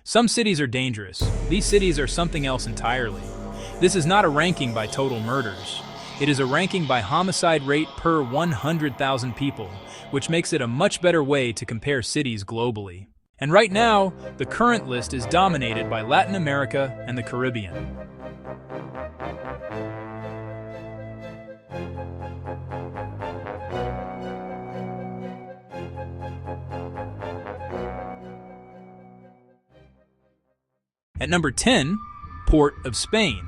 Some cities are dangerous. These cities are something else entirely. This is not a ranking by total murders. It is a ranking by homicide rate per 100,000 people, which makes it a much better way to compare cities globally. And right now, the current list is dominated by Latin America and the Caribbean. At number 10, Port of Spain.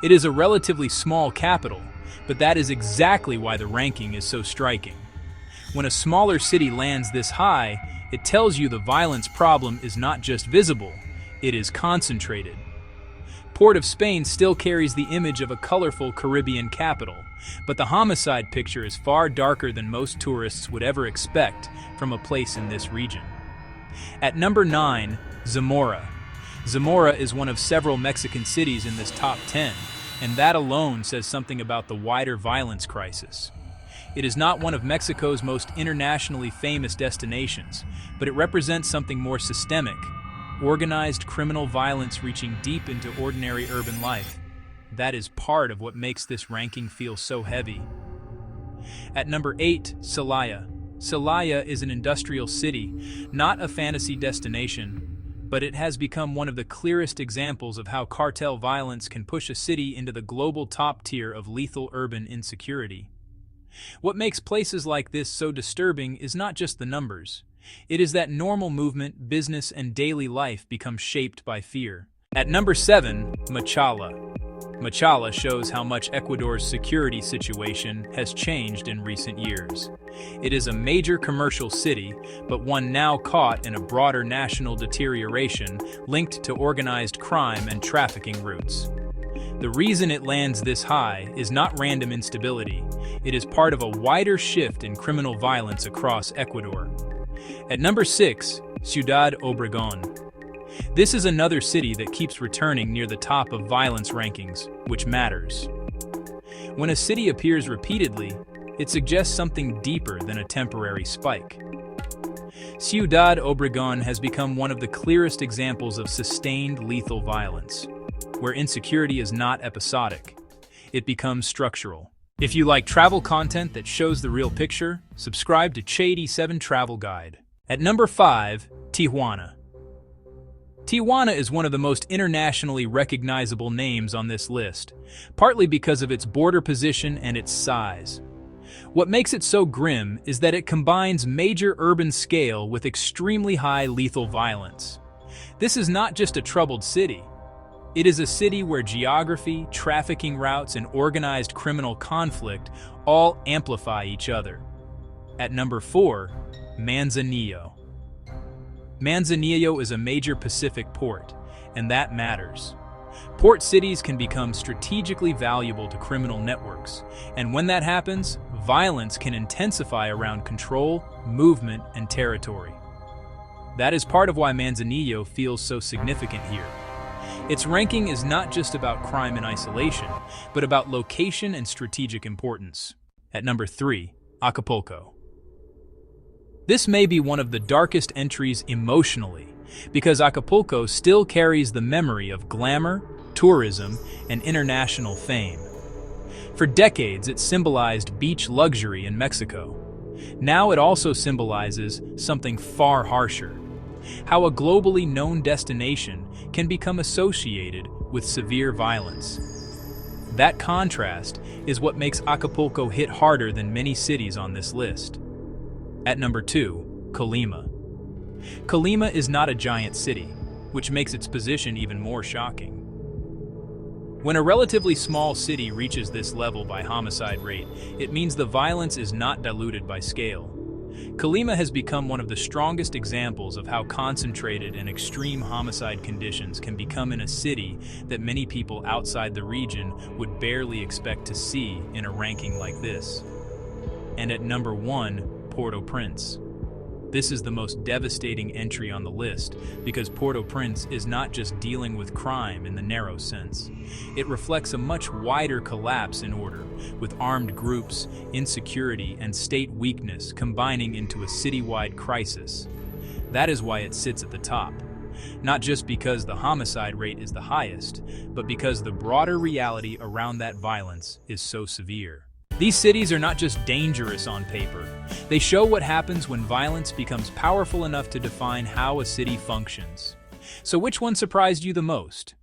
It is a relatively small capital, but that is exactly why the ranking is so striking. When a smaller city lands this high, it tells you the violence problem is not just visible, it is concentrated. Port of Spain still carries the image of a colorful Caribbean capital, but the homicide picture is far darker than most tourists would ever expect from a place in this region. At number 9, Zamora. Zamora is one of several Mexican cities in this top 10, and that alone says something about the wider violence crisis. It is not one of Mexico's most internationally famous destinations, but it represents something more systemic, organized criminal violence reaching deep into ordinary urban life. That is part of what makes this ranking feel so heavy. At number 8, Celaya. Celaya is an industrial city, not a fantasy destination, but it has become one of the clearest examples of how cartel violence can push a city into the global top tier of lethal urban insecurity. What makes places like this so disturbing is not just the numbers. It is that normal movement, business, and daily life become shaped by fear. At number 7, Machala. Machala shows how much Ecuador's security situation has changed in recent years. It is a major commercial city, but one now caught in a broader national deterioration linked to organized crime and trafficking routes. The reason it lands this high is not random instability. It is part of a wider shift in criminal violence across Ecuador. At number 6, Ciudad Obregón. This is another city that keeps returning near the top of violence rankings, which matters. When a city appears repeatedly, it suggests something deeper than a temporary spike. Ciudad Obregón has become one of the clearest examples of sustained lethal violence, where insecurity is not episodic. It becomes structural. If you like travel content that shows the real picture, subscribe to CHA87 Travel Guide. At number 5, Tijuana. Tijuana is one of the most internationally recognizable names on this list, partly because of its border position and its size. What makes it so grim is that it combines major urban scale with extremely high lethal violence. This is not just a troubled city. It is a city where geography, trafficking routes, and organized criminal conflict all amplify each other. At number 4, Manzanillo. Manzanillo is a major Pacific port, and that matters. Port cities can become strategically valuable to criminal networks, and when that happens, violence can intensify around control, movement, and territory. That is part of why Manzanillo feels so significant here. Its ranking is not just about crime in isolation, but about location and strategic importance. At number 3, Acapulco. This may be one of the darkest entries emotionally, because Acapulco still carries the memory of glamour, tourism, and international fame. For decades, it symbolized beach luxury in Mexico. Now it also symbolizes something far harsher: how a globally known destination can become associated with severe violence. That contrast is what makes Acapulco hit harder than many cities on this list. At number 2, Colima. Colima is not a giant city, which makes its position even more shocking. When a relatively small city reaches this level by homicide rate, it means the violence is not diluted by scale. Colima has become one of the strongest examples of how concentrated and extreme homicide conditions can become in a city that many people outside the region would barely expect to see in a ranking like this. And at number 1, Port-au-Prince. This is the most devastating entry on the list because Port-au-Prince is not just dealing with crime in the narrow sense. It reflects a much wider collapse in order, with armed groups, insecurity, and state weakness combining into a citywide crisis. That is why it sits at the top. not just because the homicide rate is the highest, but because the broader reality around that violence is so severe. These cities are not just dangerous on paper. They show what happens when violence becomes powerful enough to define how a city functions. So which one surprised you the most?